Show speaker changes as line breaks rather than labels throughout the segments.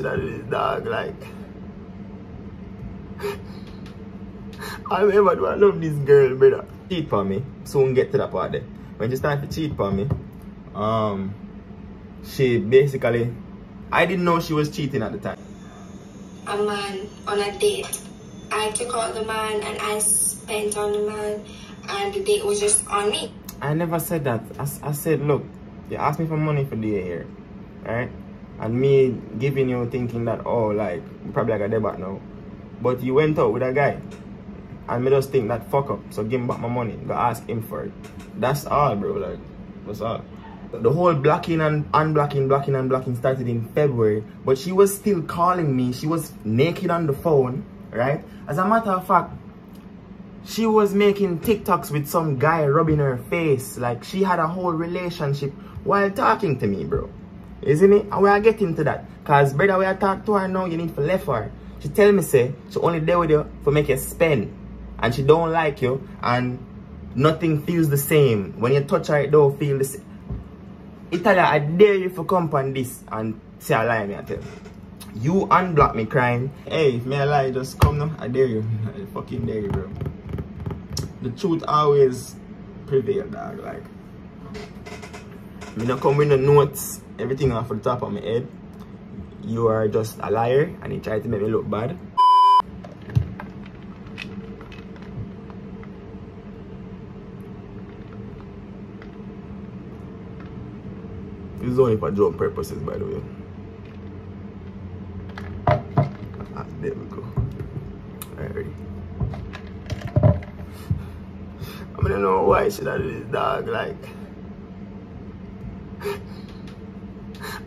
shit out of this dog, like. I remember do I love this girl, brother. Cheat for me, soon get to that part there. When she started to cheat for me, she basically, I didn't know she was cheating at the time.
A man on a date. I took out the man and I spent on the man, and the date was just on me.
I never said that. I said, look, you asked me for money for the year, right? And me giving you thinking that, oh, like, probably like a debate now. But you went out with a guy. And me just think that fuck up. So give him back my money. Go ask him for it. That's all, bro. Like, that's all. The whole blocking and unblocking started in February. But she was still calling me. She was naked on the phone, right? As a matter of fact, she was making TikToks with some guy rubbing her face. Like, she had a whole relationship while talking to me, bro. Isn't it? And we are getting to that. Because, brother, when I talk to her now, you need to left her. She tell me, say, she only there with you for make you spend. And she don't like you. And nothing feels the same. When you touch her, it don't feel the same. Italia, I dare you for come on this and say a lie, me I tell you. You unblock me crying. Hey, if me a lie, just come now. I dare you. I fucking dare you, bro. The truth always prevail, dog. Like, me not come with the notes, everything off the top of my head. You are just a liar and you try to make me look bad. This is only for joke purposes, by the way. Ah, there we go. Alright. I don't know why she did this dog, like.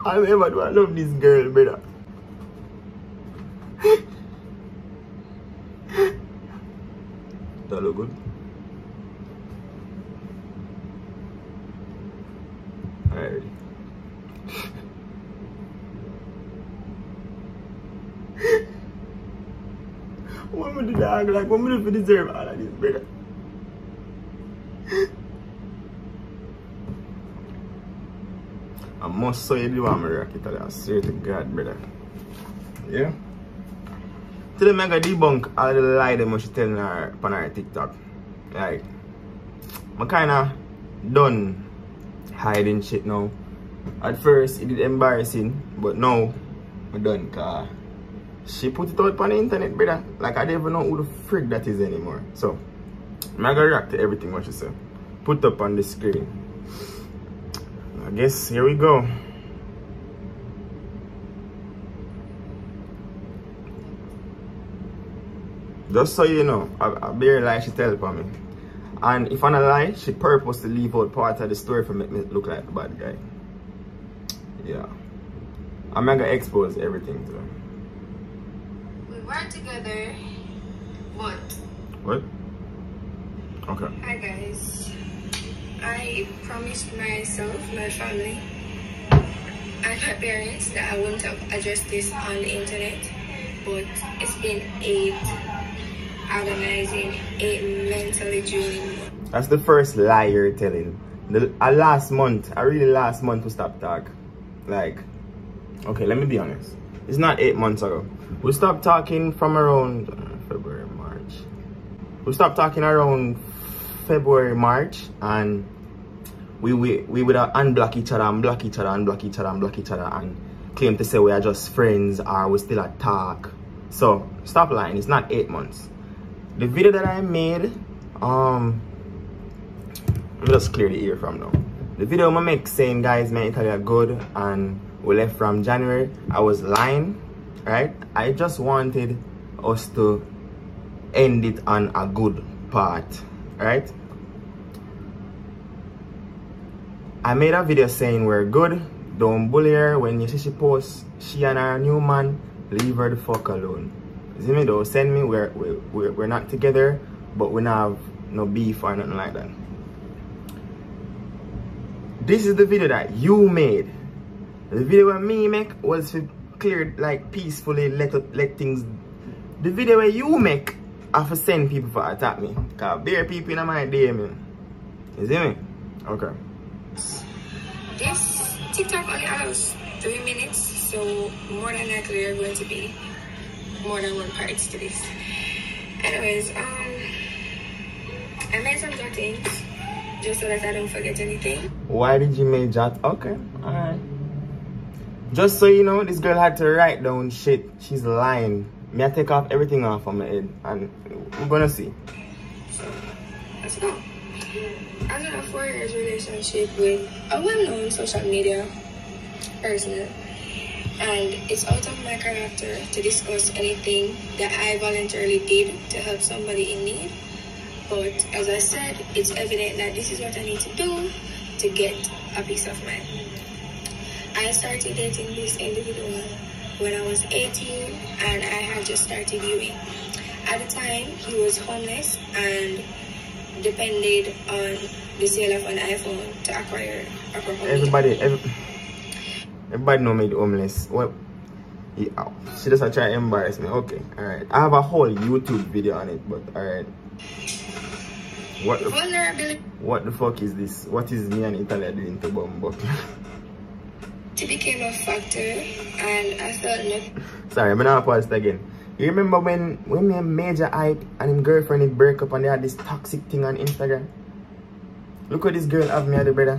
I remember do I love this girl, brother. That look good? Alright. What would the dog like? What would you deserve all of this, brother? I must say you do want me rock it, I swear to God, brother. Yeah? Today I'm gonna debunk all the lies that she telling her on her TikTok. Like, I'm kinda done hiding shit now. At first it did embarrassing, but now I'm done, cause she put it out on the internet, brother. Like, I don't even know who the frick that is anymore. So, I'm gonna react to everything what she said. Put up on the screen. I guess here we go. Just so you know, I barely lie she tell for me. And if I not lie, she purposely leave out part of the story for make me look like a bad guy. Yeah. I'm gonna expose everything to them.
We were together, but...
What? Okay.
Hi guys. I promised myself, my family, and my parents that I wouldn't have addressed this on the internet, but it's been 8 agonizing, 8 mentally draining months.
That's the first lie you're telling. Last month, last month we stopped talking. Like, okay, let me be honest. It's not 8 months ago. We stopped talking from around February, March. We stopped talking around February, March, and we would unblock each other and block each other and block each other and block each other and claim to say we are just friends or we still at talk. So stop lying, it's not 8 months. The video that I made, let me just clear the ear from now. The video I make saying guys, man, Italy are good and we left from January, I was lying, right? I just wanted us to end it on a good part, right? I made a video saying we're good, don't bully her. When you see she posts she and her new man, leave her the fuck alone. You see me though, send me, we're not together, but we don't have no beef or nothing like that. This is the video that you made. The video that me make was to clear, like, peacefully let things. The video where you make, I have to send people for attack me. Cause bare people in my DM. You see me? Okay.
This TikTok only allows 3 minutes, So more than likely there are going to be more than one parts to this. Anyways, I made some jottings just so that I don't forget anything.
Why did you make jot? Okay, alright. Just so you know, this girl had to write down shit. She's lying. Me I take off everything off of my head and we're gonna see.
So let's go. I'm in a 4 years relationship with a well-known social media person, and it's out of my character to discuss anything that I voluntarily did to help somebody in need. But as I said, it's evident that this is what I need to do to get a peace of mind. I started dating this individual when I was 18 and I had just started viewing. At the time, he was homeless and depended on the sale of an iPhone to acquire a property.
Everybody know me the homeless. What? Yeah, she just try to embarrass me. Okay, alright. I have a whole YouTube video on it, but alright. What the fuck is this? What is me and Italia doing to Bumbo?
It became a factor and I felt no.
Sorry, I'm gonna pause it again. You remember when me major hype and his girlfriend would break up and they had this toxic thing on Instagram? Look what this girl have me at the brother.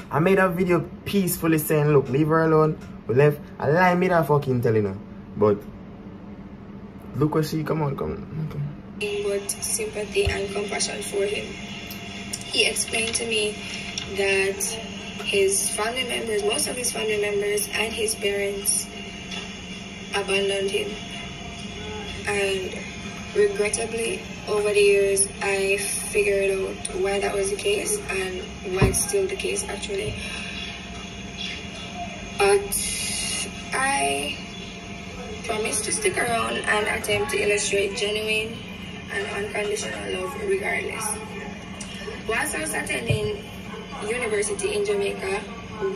I made a video peacefully saying, look, leave her alone. We left. I lie me that fucking telling her. But look what she come on. Okay.
But sympathy and compassion for him. He explained to me that his family members, most of his family members and his parents abandoned him. And regrettably, over the years, I figured out why that was the case and why it's still the case actually. But I promised to stick around and attempt to illustrate genuine and unconditional love regardless. Whilst I was attending university in Jamaica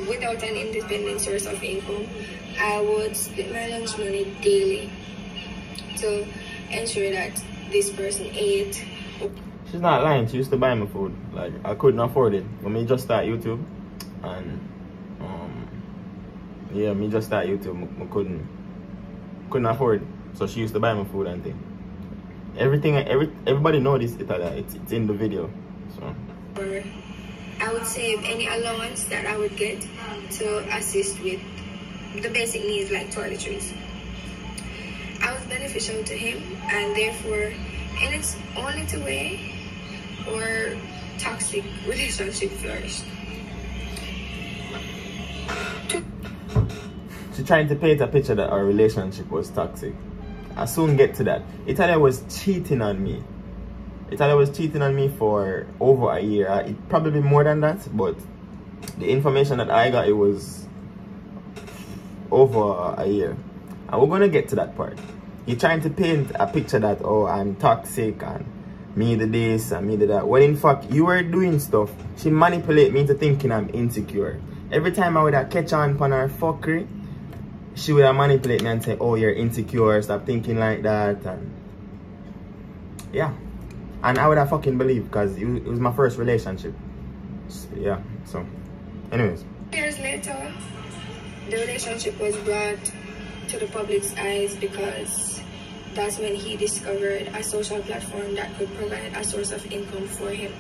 without an independent source of income, I would split my lunch money daily to ensure that this person ate.
She's not lying, she used to buy me food. Like, I couldn't afford it. When me just start YouTube and yeah, me just start YouTube, I couldn't afford it. So she used to buy me food and things. Everybody know this Italia, it's in the video. So
I would save any allowance that I would get to assist with the basic needs like toiletries. I was beneficial to him and therefore in its only two way or toxic relationship flourished.
She's trying to paint a picture that our relationship was toxic. I soon get to that. Italia was cheating on me. Italia was cheating on me for over a year. It probably more than that, but the information that I got, it was over a year. And we're gonna get to that part. You're trying to paint a picture that, oh, I'm toxic and me the this and me the that. When in fact, you were doing stuff. She manipulated me into thinking I'm insecure. Every time I would catch on her fuckery, she would manipulate me and say, oh, you're insecure, stop thinking like that. And yeah. And I would have fucking believed because it was my first relationship. Yeah, so anyways.
Years later, the relationship was brought to the public's eyes because that's when he discovered a social platform that could provide a source of income for him.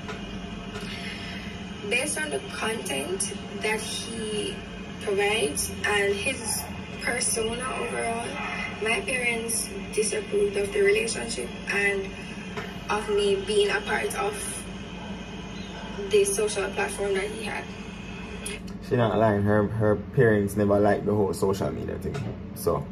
Based on the content that he provides and his persona overall, my parents disapproved of the relationship and of me being a part of this social platform that he had.
She's not lying, her parents never liked the whole social media thing. So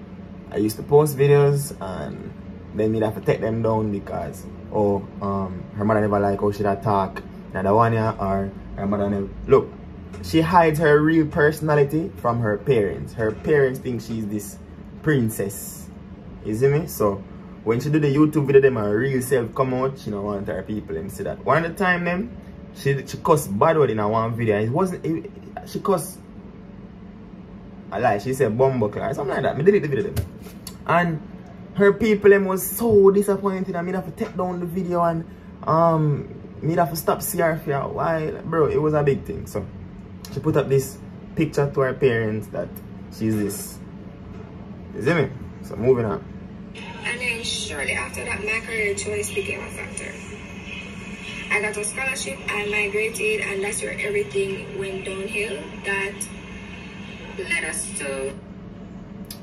I used to post videos and then we'd have to take them down because her mother never like how she talk. Now the one here, or her mother never look. She hides her real personality from her parents. Her parents think she's this princess. You see me? So when she do the YouTube video, them her real self come out, she don't want her people and see that. One of the time them, she cussed bad word in a one video. It wasn't she cussed I lie, she said bumbuckler or something like that. Me delete the video them. And her people them was so disappointed and me have to take down the video and me have to stop CR for a while. Bro, it was a big thing. So she put up this picture to her parents that she's this. You see me? So moving on.
And then shortly after that, my career choice became a factor. I got a scholarship, I migrated, and that's where everything went downhill. That led us to...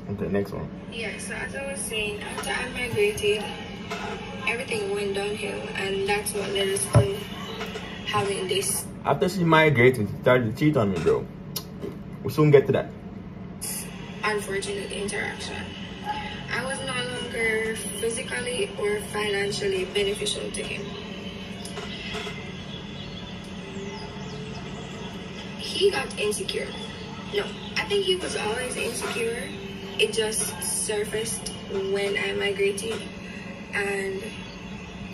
Okay, next one.
Yeah, so as I was saying, after I migrated, everything went downhill, and that's what led us to having this.
After she migrated, she started to cheat on me, bro. We'll soon get to that.
Unfortunate interaction. I was no longer physically or financially beneficial to him. He got insecure. No, I think he was always insecure. It just surfaced when I migrated, and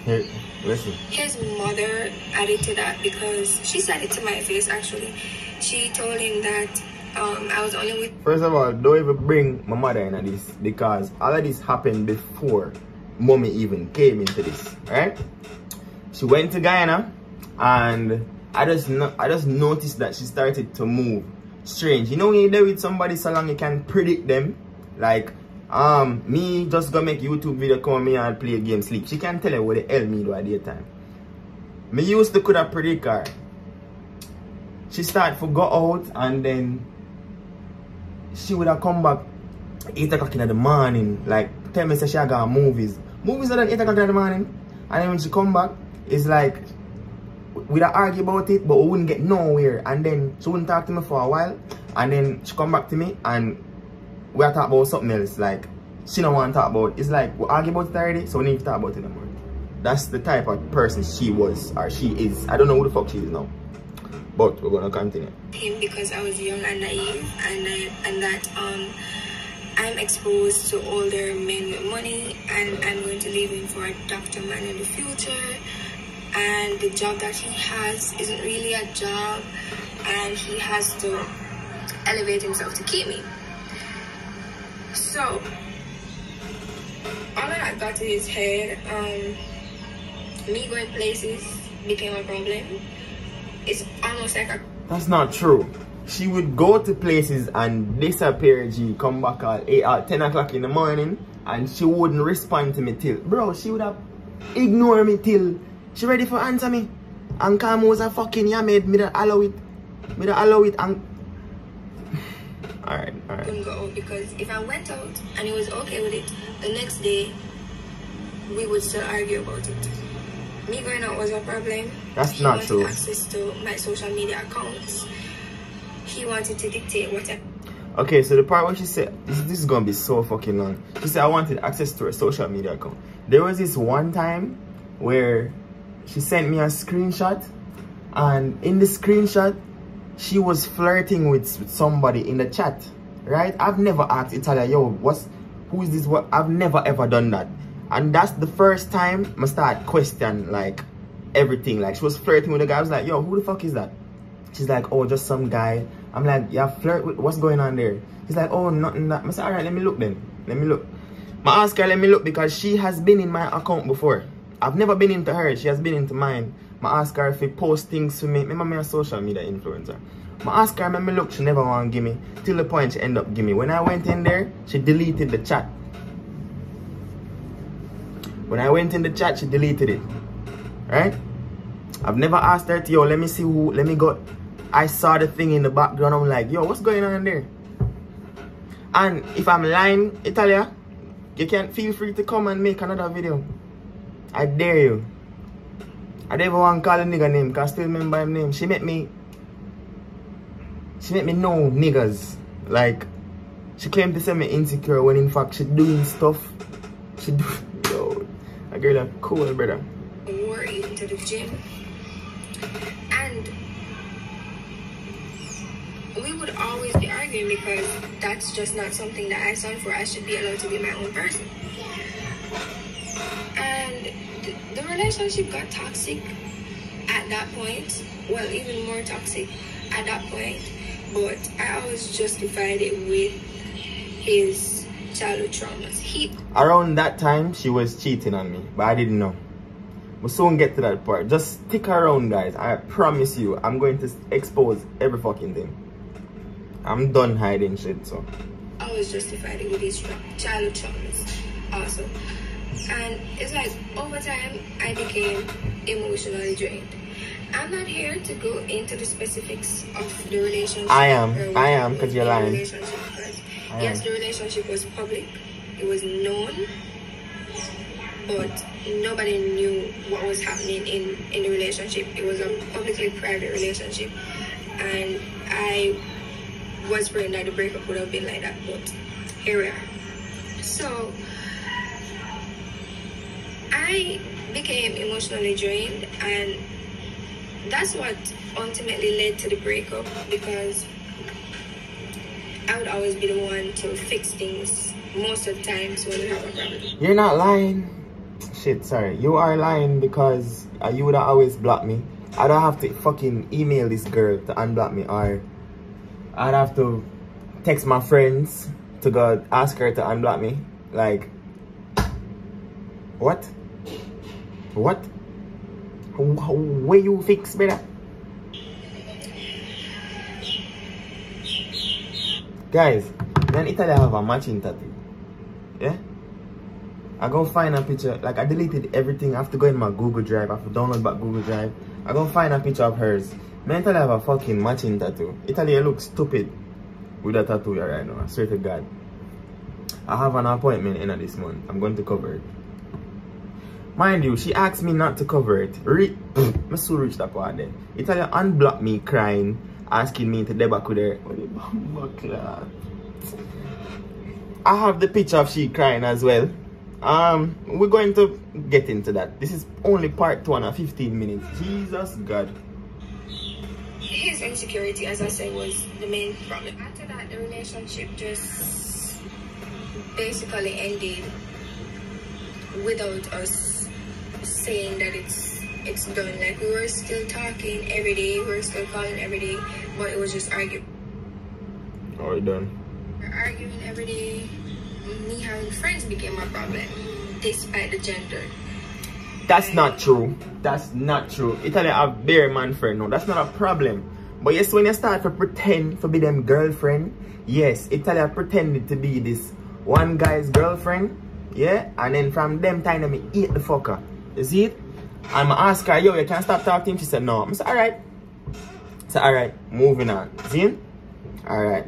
Here, listen.
his mother added to that because she said it to my face actually. She told him that I was only with...
First of all, don't even bring my mother into this, because all of this happened before mommy even came into this, right? She went to Guyana, and I just noticed that she started to move strange. You know, when you're there with somebody so long you can predict them. Like, me just gonna make YouTube video, come me and play a game, sleep. She can tell her what the hell me do at the time. Me used to could have predict her. She started to go out, and then she would have come back 8 o'clock in the morning, like tell me say she had got movies. Movies are at 8 o'clock in the morning. And then when she come back, it's like we'd argue about it, but we wouldn't get nowhere. And then she wouldn't talk to me for a while, and then she come back to me and we are talking about something else. Like she don't want to talk about. It's like we argue about it already, so we need to talk about it anymore. That's the type of person she was, or she is. I don't know who the fuck she is now, but we're gonna continue.
Him because I was young and naive, and that I'm exposed to older men with money, and I'm going to leave him for a doctor man in the future, and the job that he has isn't really a job, and he has to elevate himself to keep me. So all of that got to his head. Me going places became a problem. It's almost like a...
That's not true. She would go to places and disappear, G, come back at 10 o'clock in the morning, and she wouldn't respond to me till... Bro, she would have ignored me till she ready for answer me. And come was a fucking yammed, me to allow it. Me to allow it and... Alright.
Couldn't go out because if I went out and he was okay with it, the next day we would still argue about it. Me going out was a problem.
That's not true.
He wanted access to my social media accounts. He wanted to dictate what I...
Okay, so the part where she said, this is gonna be so fucking long. She said I wanted access to her social media account. There was this one time where she sent me a screenshot, and in the screenshot she was flirting with somebody in the chat, right? I've never asked Italia, yo, who is this? What? I've never ever done that. And that's the first time I start question like everything. Like she was flirting with a guy. I was like, yo, who the fuck is that? She's like, oh, just some guy. I'm like, yeah, flirt with, what's going on there? He's like, oh, nothing that. I said, all right, let me look then. Let me look. I asked her, let me look, because she has been in my account before. I've never been into her. She has been into mine. I asked her if she post things to me. Remember me a social media influencer. I asked her, let me look. She never want to give me. Till the point she end up giving me. When I went in there, she deleted the chat. When I went in the chat, she deleted it. Right? I've never asked her to, yo, let me see who, let me go. I saw the thing in the background. I'm like, yo, what's going on there? And if I'm lying, Italia, you can feel free to come and make another video. I dare you. I never want to call a nigga name, because I still remember his name. She make me know niggas. Like, she claimed to say me insecure when in fact she doing stuff. She do, yo, a girl like cool, brother.
Wore even to the gym, and we would always be arguing because that's just not something that I stand for. I should be allowed to be my own person. And the relationship got toxic at that point. Well, even more toxic at that point. But I always justified it with his childhood traumas.
Around that time, she was cheating on me, but I didn't know. We'll soon get to that part. Just stick around, guys. I promise you, I'm going to expose every fucking thing. I'm done hiding shit, so.
I was justified with his childhood traumas also. And it's like over time I became emotionally drained. I'm not here to go into the specifics of the relationship.
I am, because you're lying.
Yes, the relationship was public. It was known. But nobody knew what was happening in the relationship. It was a publicly private relationship. And I was praying that the breakup would have been like that, but here we are. So I became emotionally drained, and that's what ultimately led to the breakup, because I would always be the one to fix things most of the times when we have a problem.
You're not lying. Shit, sorry. You are lying, because you would have always blocked me. I don't have to fucking email this girl to unblock me, or I'd have to text my friends to go ask her to unblock me. Like, what? What? Where you fix, brother? Guys, me in Italy have a matching tattoo. Yeah? I go find a picture, like I deleted everything. I have to go in my Google Drive. I have to download back Google Drive. I go find a picture of hers. Me in Italy have a fucking matching tattoo. Italy looks stupid with that tattoo here right now. I swear to God. I have an appointment in this month. I'm going to cover it. Mind you, she asked me not to cover it. I so reach that part there. Italy unblocked me crying, asking me to debug with her. I have the picture of she crying as well. We're going to get into that. This is only part 1 of 15 minutes. Jesus God.
His insecurity, as I said, was the main problem. After that, the relationship just basically ended without us saying that it's done. Like, we were still talking every day, we were still calling every day, but it was just arguing.
Oh, it done.
We're arguing every day. Me having friends became a problem, despite the gender.
That's not true. That's not true. Italy have bare man friend. No, that's not a problem. But yes, when you start to pretend to be them girlfriend, yes, Italy pretended to be this one guy's girlfriend. Yeah, and then from them time they eat the fucker. You see it? And I ask her, yo, you can't stop talking to him. She said no. I said, alright. I said, alright, moving on. See it? Alright.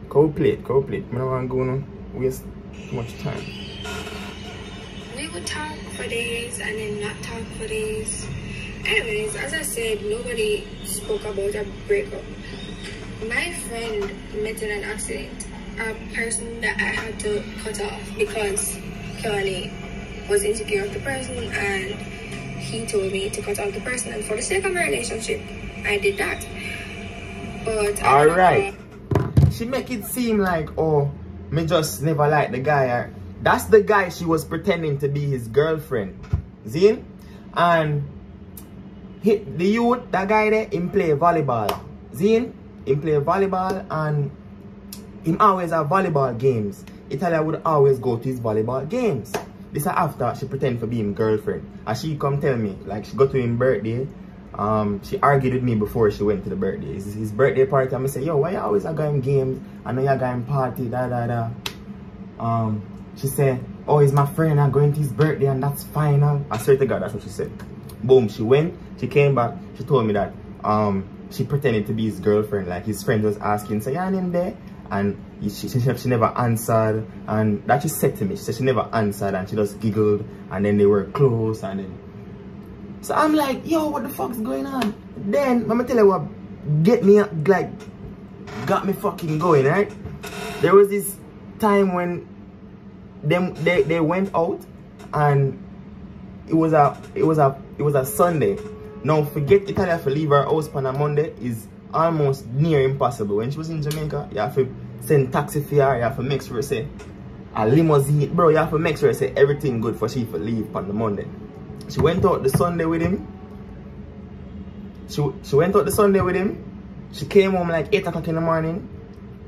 Co-plate. I don't want to go no waste too much time.
We would talk for days and then not talk for days. Anyways, as I said, nobody spoke about a breakup. My friend met in an accident, a person that I had to cut off because Kelly was insecure of the person, and he told me to cut off the person, and for the sake of my relationship, I did that. But
alright. She make it seem like, oh, me just never liked the guy. That's the guy she was pretending to be his girlfriend. See? And the youth, that guy there, him play volleyball. See? Him play volleyball, and him always have volleyball games. Italia would always go to his volleyball games. This is after she pretend to be his girlfriend. And she come tell me, like, she go to his birthday. She argued with me before she went to the birthday. It's his birthday party. I'm say, yo, why you always are going games? I know you're going party, She said, oh, he's my friend, I'm going to his birthday and that's final. I swear to God, that's what she said. Boom, she went, she came back, she told me that she pretended to be his girlfriend. Like, his friend was asking, say, yeah, in there? And she never answered. And that she said to me, she said she never answered, and she just giggled, and then they were close, and then so I'm like, yo, what the fuck's going on? Then, let me tell you what got me fucking going, right? There was this time when they went out, and it was a Sunday. Now, forget Italia for leave her house on a Monday is almost near impossible. When she was in Jamaica, you have to send taxi fare, you have to make sure say a limousine, bro, you have to make sure say everything good for she for leave on the Monday. She went out the Sunday with him. She went out the Sunday with him. She came home like 8 o'clock in the morning,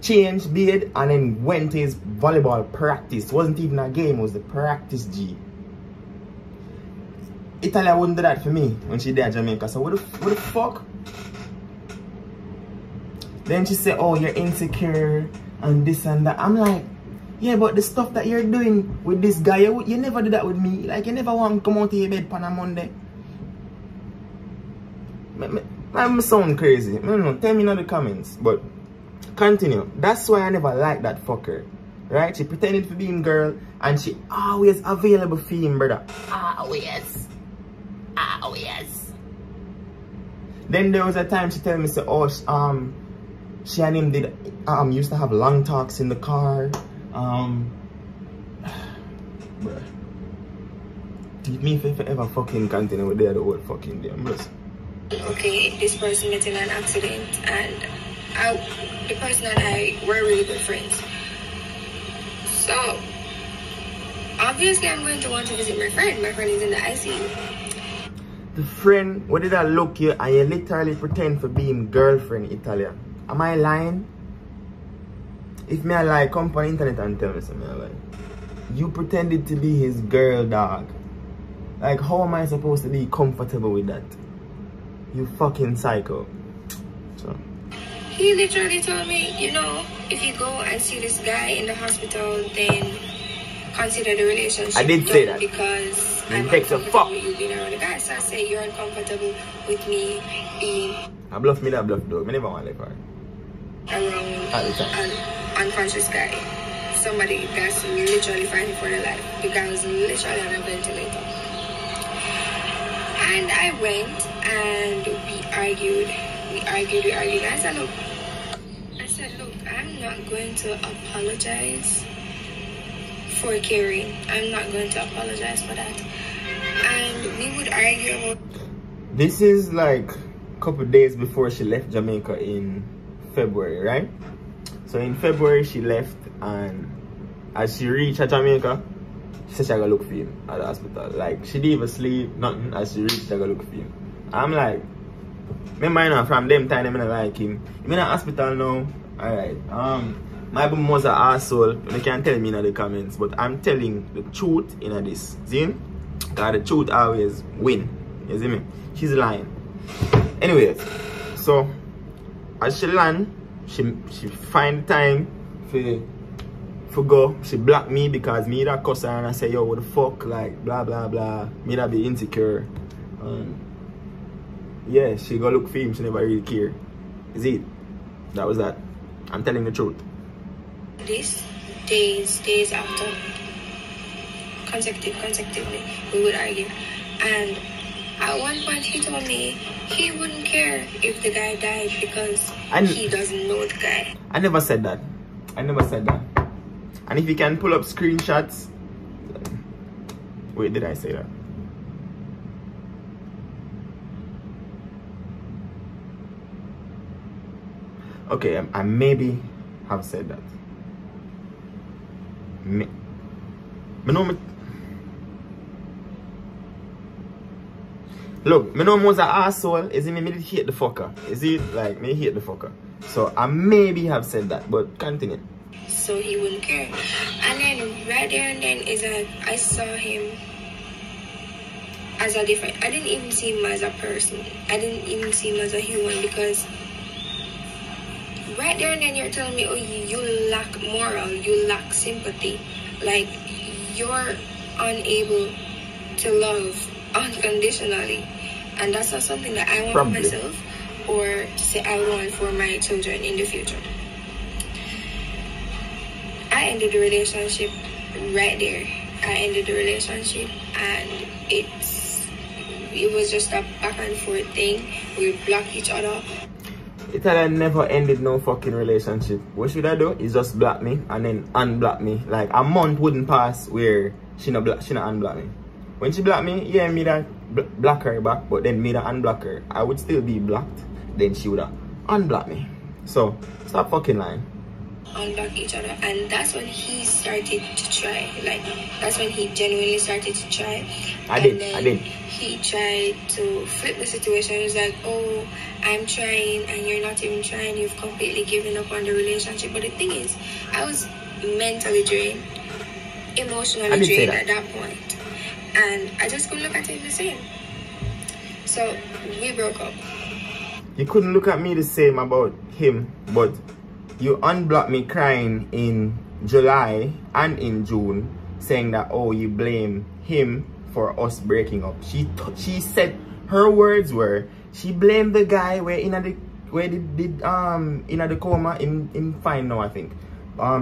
changed, bathed, and then went to his volleyball practice. It wasn't even a game, it was the practice G. Italia wouldn't do that for me when she did Jamaica. So what the fuck? Then she said, oh, you're insecure and this and that. I'm like, yeah, but the stuff that you're doing with this guy, you never do that with me. Like, you never want to come out of your bed on a Monday. I'm sound crazy. I don't know, tell me in the comments. But continue. That's why I never liked that fucker. Right? She pretended to be him girl and she always available for him, brother. Always. Always. Then there was a time she told me, so, oh, she and him did used to have long talks in the car. Bruh. Me if I ever fucking continue with the whole fucking day.
Okay, this person met in an accident and the person and I were really good friends. So obviously I'm going to want to visit my friend. My friend is in the ICU.
The friend, what did I look you and you literally pretend for being girlfriend Italia? Am I lying? If me I lie, come on the internet and tell me something I lie. You pretended to be his girl, dog. Like, how am I supposed to be comfortable with that? You fucking psycho. So.
He literally told me, you know, if you go and see this guy in the hospital, then consider the relationship.
I did say that.
Because
you
I'm uncomfortable with you being around the guy. So I say you're uncomfortable with me being...
I bluff me that bluff though. I never want to live her.
Around an unconscious guy. Somebody that's literally fighting for their life. The guy was literally on a ventilator. And I went and we argued. I said, look, I'm not going to apologize for caring. I'm not going to apologize for that. And we would argue about...
This is like a couple days before she left Jamaica in February, right? So in February she left, and as she reached Jamaica, she said she gotta look for him at the hospital. Like, she didn't even sleep, nothing. As she reached, she gotta look for him. I'm like, remember, you know, from them time, I don't like him. I'm in the hospital now. Alright. My bum was an asshole. You can tell me in the comments, but I'm telling the truth in this. See? Because the truth always win. You see me? She's lying. Anyways, so as she land, she find time for go. She blocked me because me that cuss her and I say, yo, what the fuck, like blah blah blah. Me that be insecure. Yeah, she go look for him, she never really care. Is it? That was that. I'm telling the truth.
This days after, consecutively, we would argue. And at one point he told me he wouldn't care if the guy died because he doesn't know the guy.
I never said that. I never said that. And if you can pull up screenshots... Wait, did I say that? Okay, I maybe have said that. Look, me know was an asshole. Is it me hate the fucker? Is it like me hate the fucker? So I maybe have said that, but continue.
So he wouldn't care. And then right there and then is that I saw him as a different. I didn't even see him as a person. I didn't even see him as a human, because right there and then you're telling me, oh, you lack moral, you lack sympathy, like you're unable to love unconditionally, and that's not something that I want for myself or to say I want for my children in the future. I ended the relationship right there. I ended the relationship, and it was just a back and forth thing. We block each other.
Italia never ended no fucking relationship. What should I do? Is just block me and then unblock me. Like a month wouldn't pass where she not unblock me. When she block me, yeah, me that block her back, but then me that unblock her. I would still be blocked. Then she would have unblock me. So stop fucking lying.
Unblock each other, and that's when he started to try. Like that's when he genuinely started to try.
I did.
He tried to flip the situation. He was like, oh, I'm trying and you're not even trying. You've completely given up on the relationship. But the thing is, I was mentally drained, emotionally drained at that point, and I just couldn't look at him the same. So we broke up.
you couldn't look at me the same about him, but you unblocked me crying in July and in June, saying that, oh, you blame him for us breaking up. She said, her words were, she blamed the guy where in the coma in fine now, I think.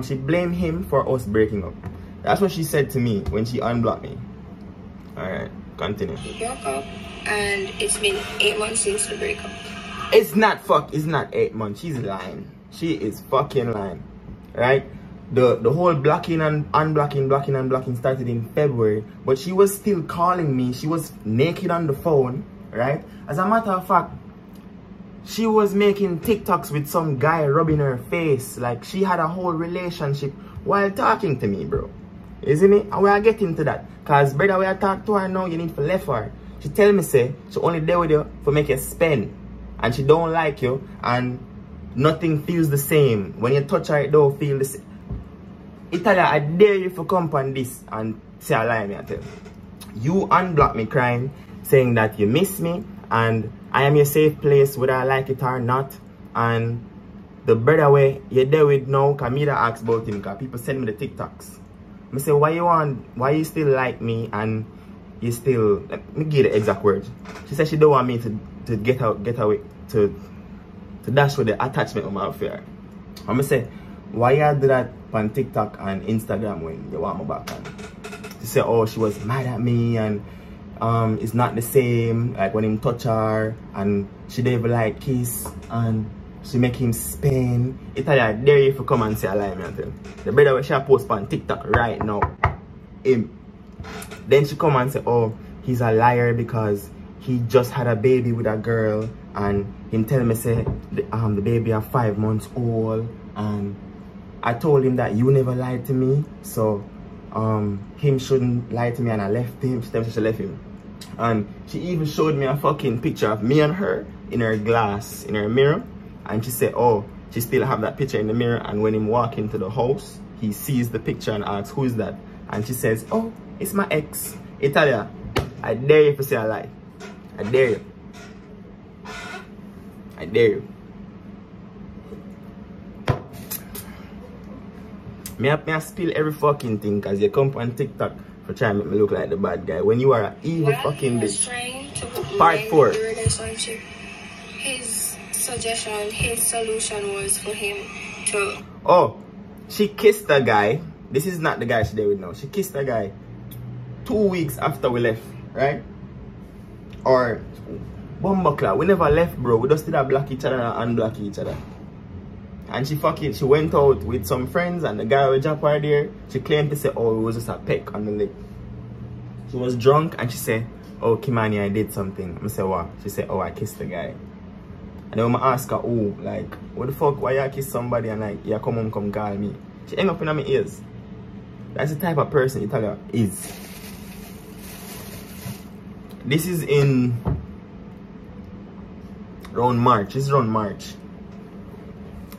She blamed him for us breaking up. That's what she said to me when she unblocked me. Alright, continue.
We broke up and it's been 8 months since the breakup.
It's not 8 months. She's lying. She is fucking lying. Right? The whole blocking and unblocking started in February, but she was still calling me. She was naked on the phone, right? As a matter of fact, she was making TikToks with some guy rubbing her face. Like, she had a whole relationship while talking to me, bro. Isn't it? And we are getting to that. Because, brother, when I talk to her now, you need to left her. She tell me, say, she only there with you for make you spend. And she don't like you. And nothing feels the same. When you touch her, it don't feel the same. Italia, I dare you to come on this and say a lie, me I tell you. You unblock me crying, saying that you miss me and I am your safe place whether I like it or not. And the brother way you're there with now, Camila asks about him because people send me the TikToks. I say, why you still like me and you still, let me give the exact words. She said she don't want me to get away, to dash with the attachment of my affair. I'm gonna say, why you do that on TikTok and Instagram when you want me back on? She said, oh, she was mad at me and it's not the same, like when him touch her and she didn't even like kiss and she make him spin. Italia, I dare you to come and say a lie, me and tell. The brother which she post on TikTok right now, him. Then she come and say, oh, he's a liar because he just had a baby with a girl and him tell me say the baby are 5 months old and I told him that you never lied to me, so him shouldn't lie to me, and I left him. She told me she left him. And she even showed me a fucking picture of me and her in her glass, in her mirror. And she said, oh, she still have that picture in the mirror, and when him walk into the house, he sees the picture and asks, who is that? And she says, oh, it's my ex. Italia, I dare you to say a lie. I dare you. I dare you. Me spill every fucking thing because you come on TikTok for trying to make me look like the bad guy when you are an evil fucking bitch. Part 4.
The relationship. His suggestion, his solution was for him to...
Oh, she kissed a guy. This is not the guy she did with now. She kissed a guy 2 weeks after we left, right? Or, bumbleclaw, we never left, bro. We just did block each other and unblock each other. And she went out with some friends and the guy with drop her there. She claimed to say, oh, it was just a peck on the lip. She was drunk and she said, oh, Kimani, I did something. I said, what? She said, oh, I kissed the guy. And then when I asked her, oh, like, what the fuck, why you kiss somebody and like, yeah, come home, come call me. She hang up in my ears. That's the type of person Italia is. This is in around March. This is around March.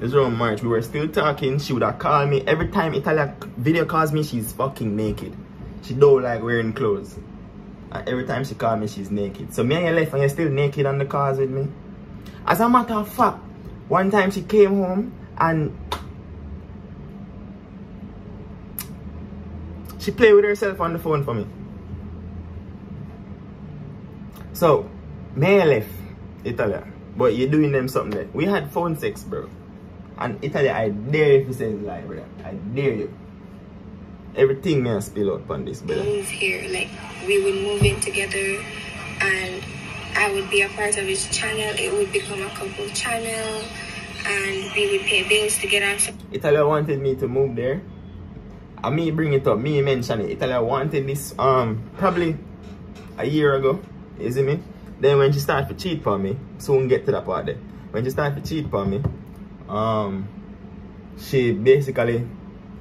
It's around March. We were still talking. She would have called me. Every time Italia video calls me, she's fucking naked. She don't like wearing clothes. And every time she calls me, she's naked. So me and you left and you're still naked on the cars with me. As a matter of fact, one time she came home and she played with herself on the phone for me. So, me and you left Italia. But you're doing them something there. We had phone sex, bro. And Italy, I dare you to say it's lie, brother. I dare you. Everything may spill out on this, brother.
Move here, like we would move in together, and I would be a part of his channel. It would become a couple channel, and we would pay bills together.
Italy wanted me to move there. And me bring it up, me mention it. Italy wanted this probably a year ago. You see me? Then when she started to cheat on me, soon get to that part there. When she started to cheat on me, she basically,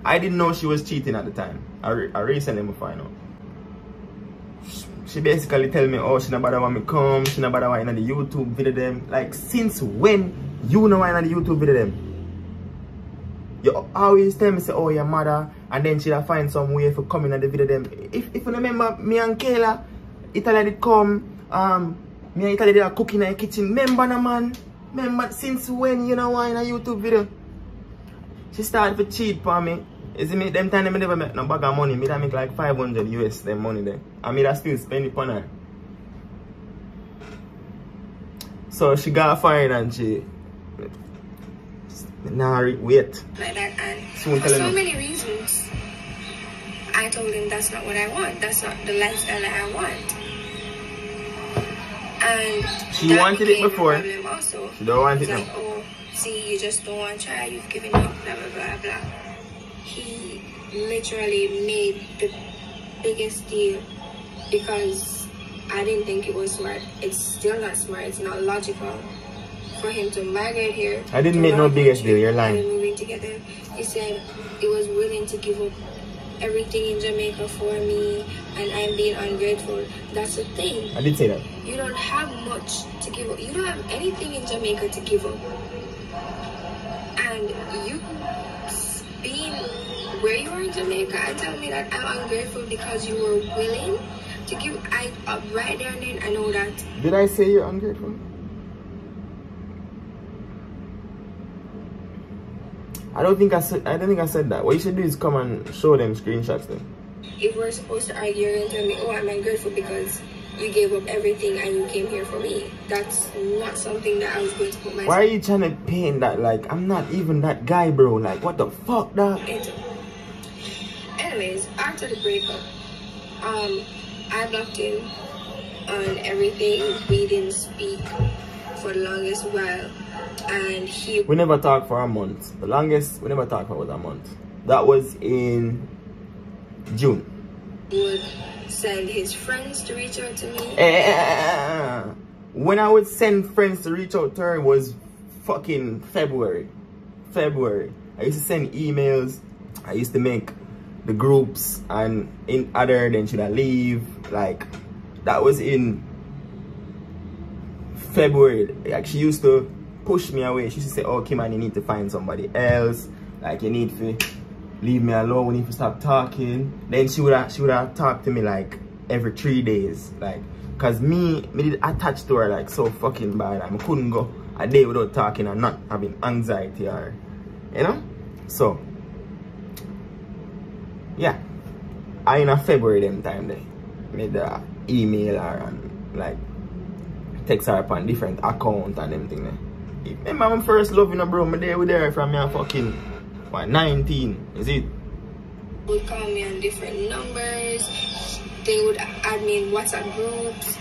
I didn't know she was cheating at the time. I recently find out. She basically tell me, oh, she not bother want me come, she not bother want in the YouTube video them. Like, since when you know why in the YouTube video them? You always tell me, say, oh, your mother, and then she'll find some way for coming in the video them. If you remember, me and Kayla, Italy did come, me and Italy did a cooking in the kitchen. Remember, na man? Man, but since when you know why in a YouTube video? She started to cheat for me. Is it me? Them time I never make no bag of money. Me that make like 500 US them money there. And me that still spend it on her. So she got fired and she nah wait.
Like that, and
Soon
for so many reasons. I told him that's not what I want. That's not the lifestyle that I want. And
she wanted it before.
Also.
She don't want it now.
Like, oh, see, you just don't want to try. You've given up. Blah blah blah blah. He literally made the biggest deal because I didn't think it was smart. It's still not smart. It's not logical for him to migrate here.
I didn't make no biggest deal. You're lying.
Moving together. He said he was willing to give up everything in Jamaica for me, and I'm being ungrateful. That's the thing.
I did say that.
You don't have much to give up. You don't have anything in Jamaica to give up. And you being where you are in Jamaica and telling me that I'm ungrateful because you were willing to give. Right there and then I know that.
Did I say you're ungrateful? I don't think I said that. What you should do is come and show them screenshots then.
If we're supposed to argue, you're gonna tell me, oh, I'm ungrateful because you gave up everything and you came here for me. That's not something that I was going to put myself.
Why are you trying to paint that like I'm not even that guy, bro? Like what the fuck, dog?
Anyways, after the breakup, I blocked him on everything. We didn't speak for the longest while. And we
never talked for a month. The longest we never talked for was a month. That was in June.
He would send his friends to reach out to me.
When I would send friends to reach out to her was fucking February. I used to send emails. I used to make the groups, and in other then should I leave? Like that was in February. Like she used to push me away. She used to say, oh Kim, you need to find somebody else. Like you need to leave me alone, we need to stop talking. Then she would have talked to me like every 3 days. Like cause me did attach to her like so fucking bad. I couldn't go a day without talking and not having anxiety or you know? So yeah. I in a February them time they made the email her and like text her upon different account and everything there. Remember my first love, you know, bro, me there with her from me fucking, what, 19, is it?
Would call me on different numbers. They would add me in WhatsApp groups.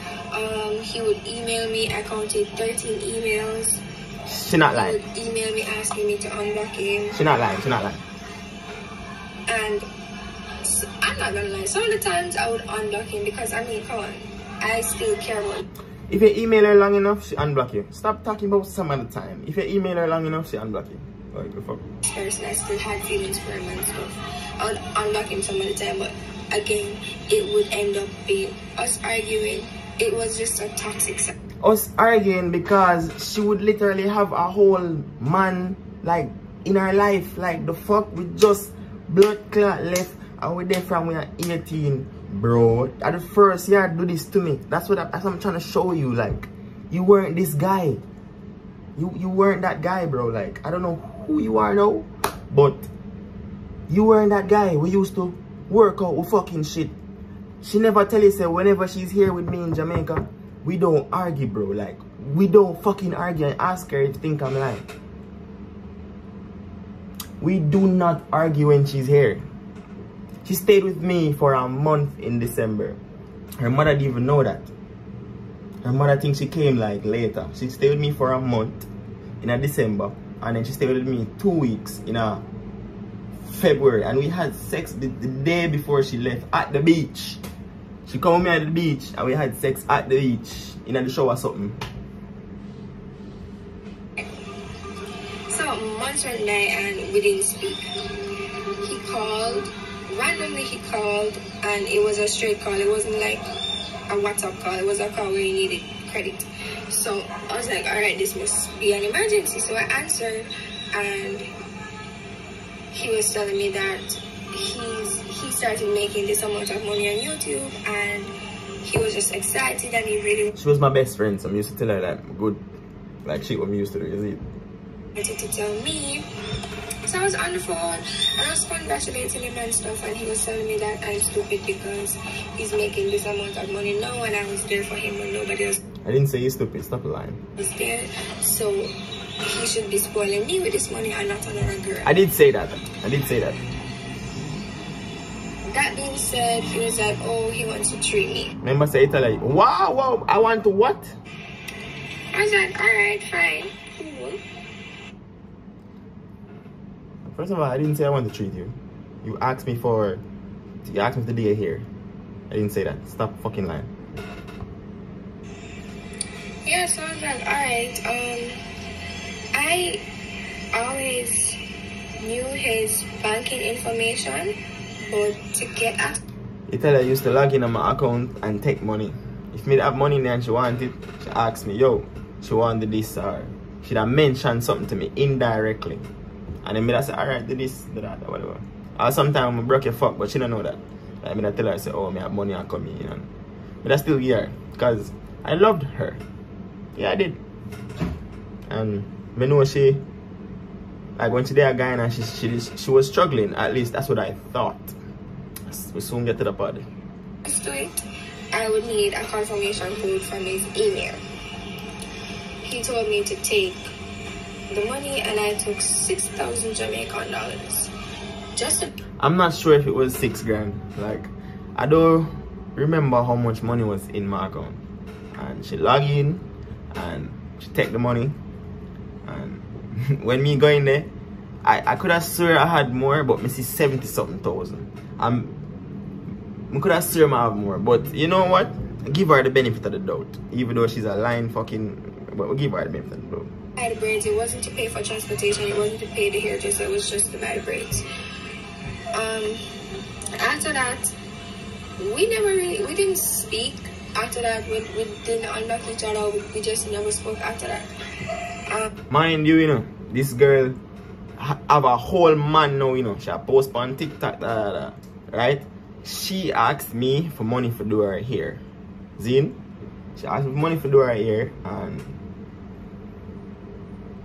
He would email me. I counted 13 emails.
She not lying.
He would email me asking me to unblock him.
She not lying.
And so, I'm not gonna lie. Some of the times I would unblock him because, I mean, come on. I still care about him.
If you email her long enough, she unblock you. Stop talking about some other time. If you email her long enough, she unblock you. Like the fuck.
Person, I still had feelings for him and stuff. I would unblock him some of the time, but again, it would end up being us arguing. It was just a toxic.
Us arguing because she would literally have a whole man like in her life. Like the fuck, we just blood clot left and we there from we are 18. Bro, at the first year do this to me. That's what I'm trying to show you. Like, you weren't this guy. You weren't that guy, bro. Like, I don't know who you are now, but you weren't that guy. We used to work out with fucking shit. She never tell you, say, whenever she's here with me in Jamaica, we don't argue, bro. Like, we don't fucking argue and ask her if you think I'm lying. We do not argue when she's here. She stayed with me for a month in December. Her mother didn't even know that. Her mother thinks she came like later. She stayed with me for a month in a December. And then she stayed with me 2 weeks in a February. And we had sex the day before she left at the beach. She come with me at the beach and we had sex at the beach. In the shower or something.
So months went by and we didn't speak. He called. Randomly he called and it was a straight call. It wasn't like a WhatsApp call. It was a call where he needed credit. So I was like, alright, this must be an emergency. So I answered and he was telling me that he started making this amount of money on YouTube and he was just excited and he really...
She was my best friend, so I used to tell her that good. Like shit what we used to do, is it?
To tell me. So I was on the phone and I was congratulating him and stuff, and he was telling me that I'm stupid because he's making this amount of money now and I was there for him when nobody else
I didn't say you're stupid, stop lying.
was there. So he should be spoiling me with this money and not another girl.
I did say that. I did say that.
That being said, he was like, oh, he wants to treat me.
Remember say tell her, wow, I want to what?
I was like, alright, fine. Cool.
First of all, I didn't say I want to treat you. You asked me for the day here. I didn't say that. Stop fucking lying.
Yeah, so I was like, alright, I always knew his banking information, but to get at
You tell her I used to log in on my account and take money. If me have money in there and she want it, she asked me, yo, she wanted this or she'd have mentioned something to me indirectly. And then me I say, alright, do this, do that, or whatever. Or sometimes I broke your fuck, but she don't know that. Like me I tell her, I say, oh, me have money and come in, you know. But I still give her, because I loved her. Yeah, I did. And me know she, like when she did a guy and she was struggling, at least that's what I thought. We soon get to the party.
to it, I would need a confirmation code from his email. He told me to take the money and I took 6,000 Jamaican dollars.
I'm not sure if it was 6 grand. Like, I don't remember how much money was in my account. And she log in and she take the money. And when me go in there, I could have swear I had more, but me see 70-something thousand. I could have swear I have more, but you know what? Give her the benefit of the doubt. Even though she's a lying fucking, but we'll give her the benefit of the doubt.
I had braids. It wasn't to pay for transportation. It wasn't to pay the hairdresser. It was just to buy braids. After that, we didn't speak. After that, we didn't unlock each other. We just never spoke after that.
Mind you, you know, this girl have a whole man now, you know. She post on TikTok, right? She asked me for money for do her hair. Zin? She asked me for money for do her hair, and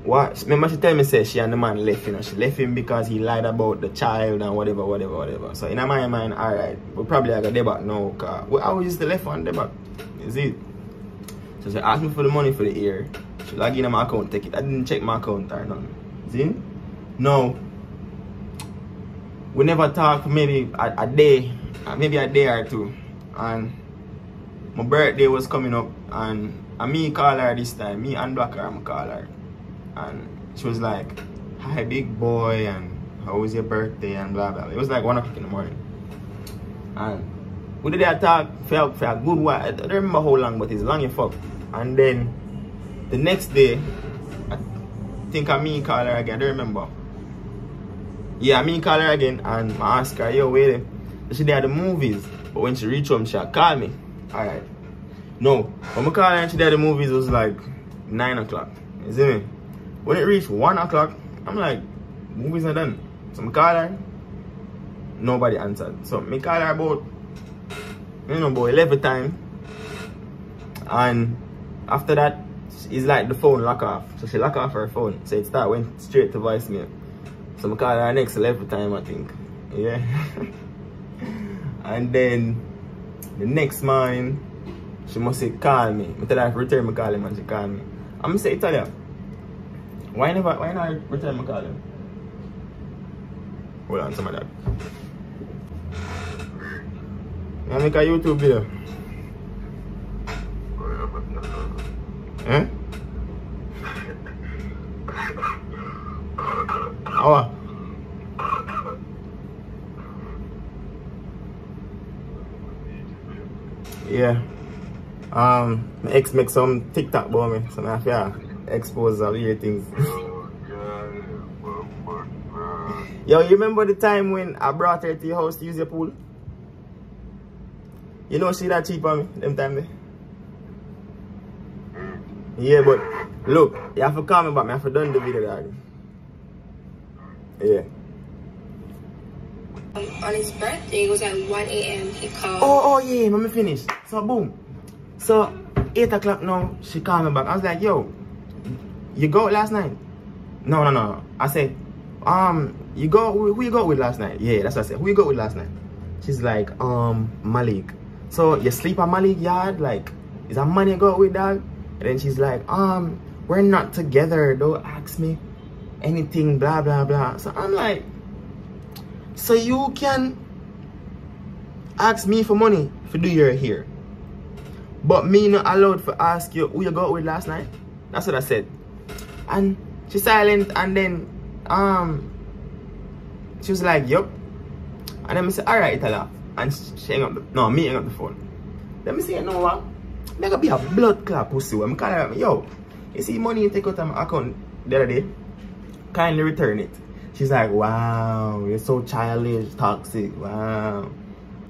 what? Remember she tell me say she and the man left, you know. She left him because he lied about the child and whatever. So in my mind, alright, we probably have a debate now, cause we always used to left on debate. Is it? So she asked me for the money for the hair. She log in on my account, take it. I didn't check my account or nothing. Zin? No. We never talked for maybe a day, maybe a day or two. And my birthday was coming up, and me call her this time. Me unblock her, I call her. And she was like, hi big boy, and how was your birthday, and blah blah. It was like 1 o'clock in the morning. And we did that talk for a good while. I don't remember how long, but it's long as fuck. And then the next day, I think me call her again, I don't remember. Yeah, me call her again and I ask her, yo, wait, she did the movies. But when she reach home, she'll call me. Alright. No, when I call her and she did the movies, it was like 9 o'clock. You see me? When it reached 1 o'clock, I'm like, movies are done. So I call her, nobody answered. So I call her about, you know, about 11 time. And after that, it's like the phone lock off. So she lock off her phone. So it went straight to voicemail. So I call her next 11 time, I think. Yeah. And then the next morning, she must say call me. I tell her return my call him and she call me. I'm gonna say tell her, why not return my call him? Hold on, some of that. I make a YouTube video. Eh? How? Yeah. My ex make some TikTok about me, so I have to expose all your things. Yo, you remember the time when I brought her to your house to use your pool? You know she that cheap on me, them time there? Yeah, but look, you have to call me back, I have to done the video already. Yeah.
On his birthday, it was at 1 a.m. he called.
Oh yeah, let me finish. So boom. So 8 o'clock now, she called me back. I was like, yo, you go out last night? No. I say, you go, who you go with last night? Yeah, that's what I said. Who you go with last night? She's like, Malik. So you sleep at Malik yard? Like, is that man you go out with, dog? And then she's like, we're not together. Don't ask me anything, blah, blah, blah. So I'm like, so you can ask me for money to do your hair, but me not allowed to ask you who you go out with last night? That's what I said. And she's silent, and then she was like, yup. And then I said, alright, tell her. And she hang up me hang up the phone. Then I say, you know what? There gonna be a blood clot pussy. I'm calling her, yo, you see money you take out of my account the other day? Kindly return it. She's like, wow, you're so childish, toxic, wow.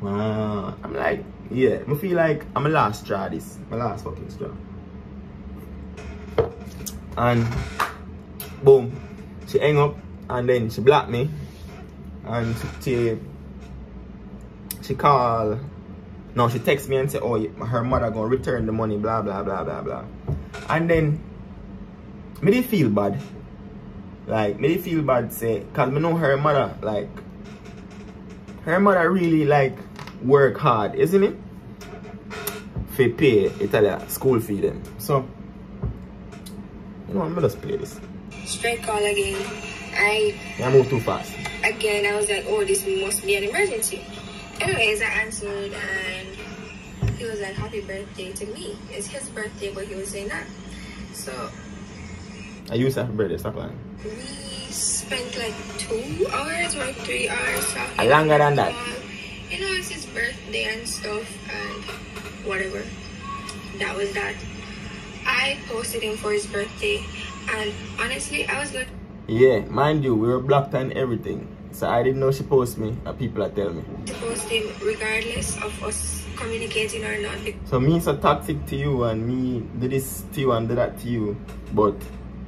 I'm like, yeah, I feel like I'm a last straw this. My last fucking straw. And boom, she hang up, and then she blocked me, and she call, no, she text me and say, oh, her mother gonna return the money, blah blah blah blah blah. And then me did feel bad, like me did feel bad, say, cause me know her mother, like her mother really like work hard, isn't it, for pay Italia school fee them. So you know, I'm gonna just play this.
Straight call again. I
move too fast.
Again, I was like, oh, this must be an emergency. Anyways, I answered, and he was like, happy birthday to me. It's his birthday, but he was saying that. So
I used to have a birthday, stop lying.
We spent like 2 hours or 3 hours talking.
Longer than that.
You know, it's his birthday and stuff, and whatever. That was that. I posted him for his birthday, and honestly, I was like,
yeah, mind you, we were blocked and everything. So I didn't know she posted me, and people are telling me
to post him regardless of us communicating or not.
So me so toxic to you, and me do this to you and do that to you, but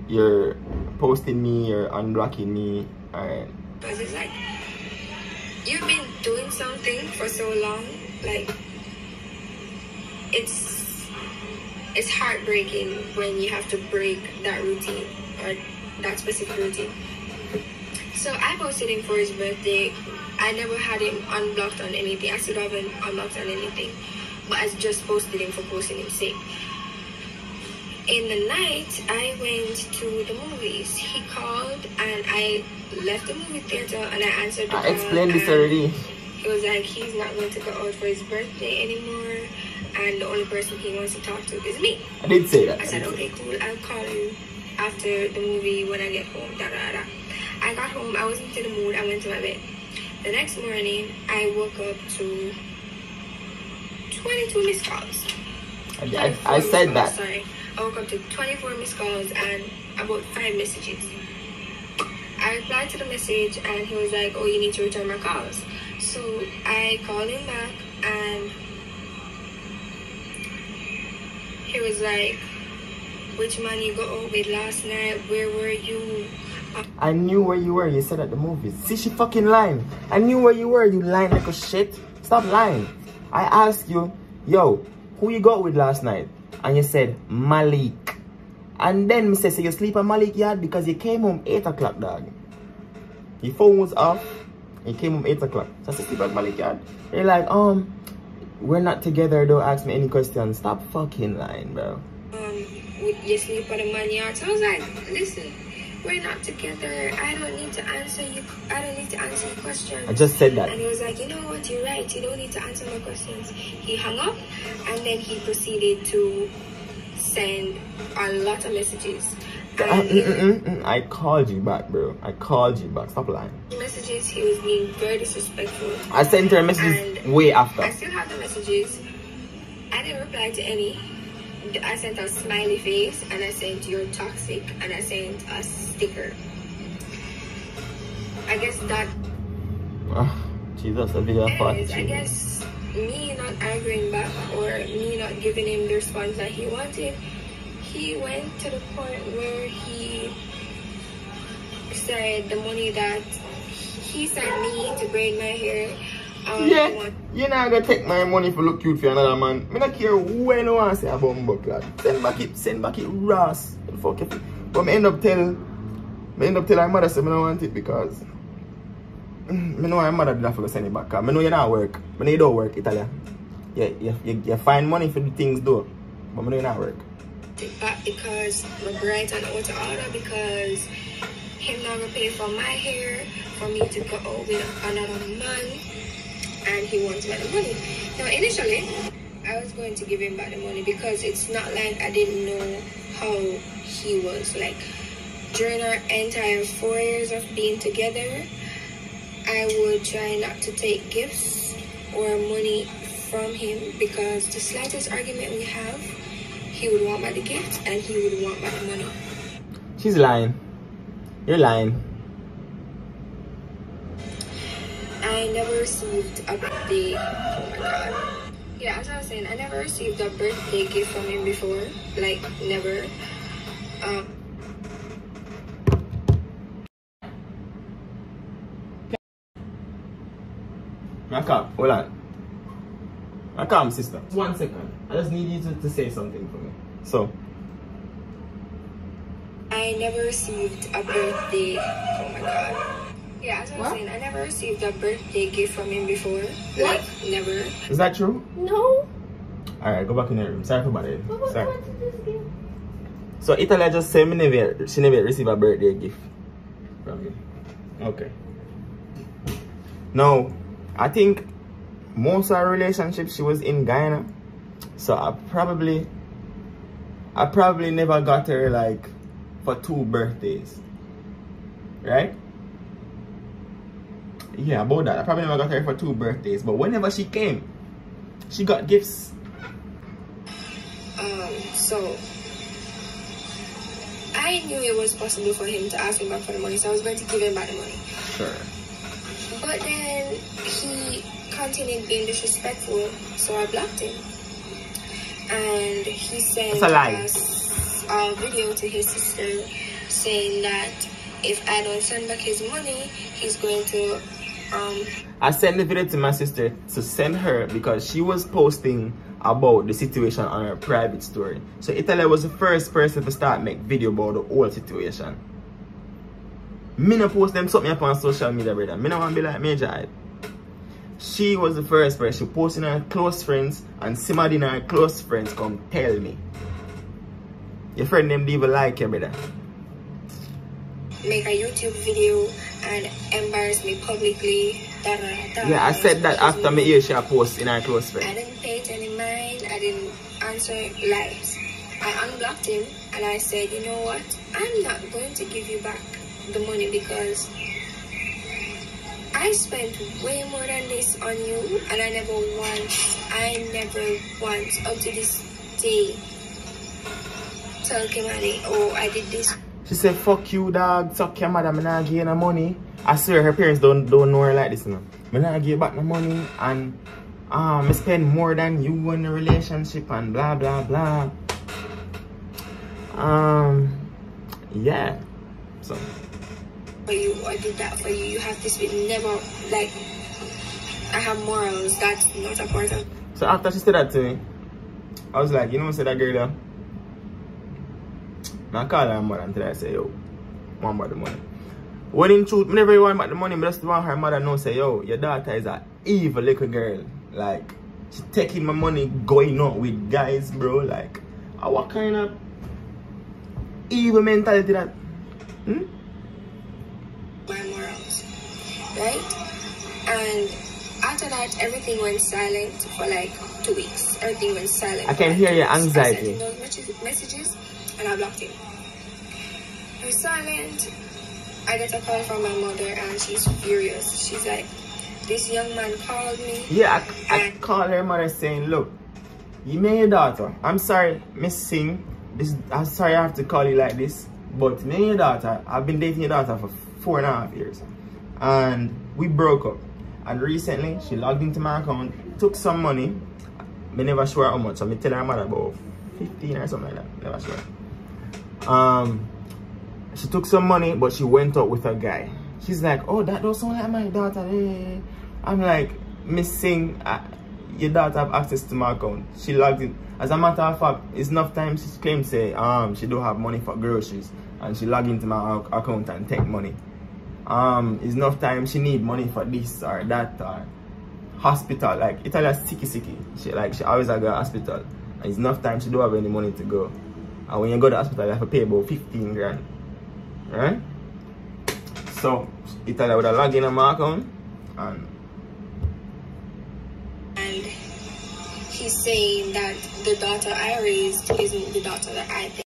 you're posting me, you're unblocking me, alright.
Because it's like, you've been doing something for so long, like, it's heartbreaking when you have to break that routine or that specific routine. So I posted him for his birthday. I never had him unblocked on anything. I still haven't unblocked on anything, but I just posted him for posting his sake. In the night, I went to the movies. He called, and I left the movie theater, and I answered the call.
I explained this already.
He was like, he's not going to go out for his birthday anymore, and the only person he wants to talk to is me.
I did say that.
I said, okay, cool, I'll call you after the movie when I get home, da da da. I got home, I wasn't in the mood, I went to my bed. The next morning, I woke up to 22 missed calls.
I said that.
Sorry. I woke up to 24 missed calls and about 5 messages. I replied to the message, and he was like, oh, you need to return my calls. So I called him back, and he was like, which man you go out with last night? Where were you?
I knew where you were. You said at the movies. See, she fucking lying. I knew where you were. You lying like a shit. Stop lying. I asked you, yo, who you got with last night? And you said Malik. And then me say, so you sleep at Malik yard because you came home 8 o'clock, dog. Your phone was off. You came home 8 o'clock. So I said, sleep at Malik yard. You're like, we're not together. Don't ask me any questions. Stop fucking lying, bro.
You sleep at the man yard. So I was like, listen, we're not together. I don't need to answer you. I don't need to answer your questions.
I just said that.
And he was like, you know what? You're right. You don't need to answer my questions. He hung up, and then he proceeded to send a lot of messages.
I called you back, bro. I called you back. Stop lying.
Messages, he was being very disrespectful.
I sent her messages way after.
I still have the messages. I didn't reply to any. I sent a smiley face, and I sent you're toxic, and I sent a sticker. I guess that.
Jesus, a video of
I guess me not arguing back or me not giving him the response that he wanted, he went to the point where he said the money that he sent me to braid my hair.
Yeah, you're not gonna take my money for look cute for another man. I don't care who I know want to say about my butt. Send back it, Ross. Fuck it. But me end up tell her mother say I don't want it because I know her mother did have to send it back. I know you not work. I know you don't work, Italia. You find money for the things though. But I know you not work.
Back because my bright and out of order because him not gonna pay for my hair for me to go out with another man and he wants back the money. Now initially I was going to give him back the money because it's not like I didn't know how he was. Like during our entire 4 years of being together, I would try not to take gifts or money from him because the slightest argument we have, he would want back the gift and he would want back the money.
She's lying. You're lying.
I never received a birthday. Oh my god. Yeah, as I was saying, I never received a birthday gift from him before. Like, never.
Hold on. Come, sister. 1 second. I just need you to say something for me. So.
I never received a birthday. Oh my god. Yeah, as I was saying, I never received a birthday gift from him before. Like, never.
Is that true?
No.
Alright, go back in the room. Sorry about it. Sorry. So Italia just said she never received a birthday gift from you. Okay. Now, I think most of our relationships she was in Guyana. So I probably never got her like for 2 birthdays. Right? Yeah, about that. I probably never got her for 2 birthdays. But whenever she came, she got gifts.
So I knew it was possible for him to ask me back for the money, so I was going to give him back the money.
Sure.
But then he continued being disrespectful, so I blocked him. And he sent a video to his sister saying that if I don't send back his money, he's going to
I sent the video to my sister to send her because she was posting about the situation on her private story. So Italia was the first person to start make video about the whole situation. Me no post them something up on social media, brother. Me no want to be like Major Hype. She was the first person. She posted her close friends and somebody in her close friends come tell me. Your friend them didn't even like you, brother.
Make a YouTube video and embarrass me publicly.
Yeah, I said that after me hear she post in her close friend.
I didn't pay it any mind. I didn't answer lives. I unblocked him and I said, you know what? I'm not going to give you back the money because I spent way more than this on you and I never once up to this day tell Kimani, oh, I did this.
She said, fuck you, dog. Suck your mother. I'm not giving her money. I swear her parents don't know her like this, you know. I'm not give back the money and I spend more than you in the relationship and blah, blah, blah. Yeah. So.
For you, I did that for you. You have to speak. Never, like, I have morals. That's not important.
So after she said that to me, I was like, you know what I said that girl there? I call her mother until I say, yo, I want back the money. When in truth, whenever you want back the money, I just want her mother know, say, yo, your daughter is an evil little girl. Like, she's taking my money, going out with guys, bro. Like, what kind of evil mentality that?
My morals, right? And after that, everything went silent for like 2 weeks. Everything went silent.
I can hear your anxiety.
I sent him those messages and I blocked him. I'm silent. I get a call from my mother and she's furious. She's like, this young man called me.
Yeah, I called her mother saying, look, you made your daughter. I'm sorry, Miss Singh. I'm sorry I have to call you like this. But me and your daughter, I've been dating your daughter for 4.5 years. And we broke up. And recently, she logged into my account, took some money. I never sure how much. So I tell her mother about 15 or something like that. Never sure. She took some money, but she went out with a guy. She's like, oh, that don't sound like my daughter. Hey. I'm like, Miss Singh, your daughter have access to my account. She logged in. As a matter of fact, it's enough time she claims say, she don't have money for groceries. and she log into my account and take money. It's enough time she need money for this or that or hospital. Like Italia sicky. She always go to hospital. And it's enough time she don't have any money to go. And when you go to the hospital, you have to pay about 15 grand. Right? So Italia would have log in on my account and
he's saying that the daughter I raised isn't the daughter that I think.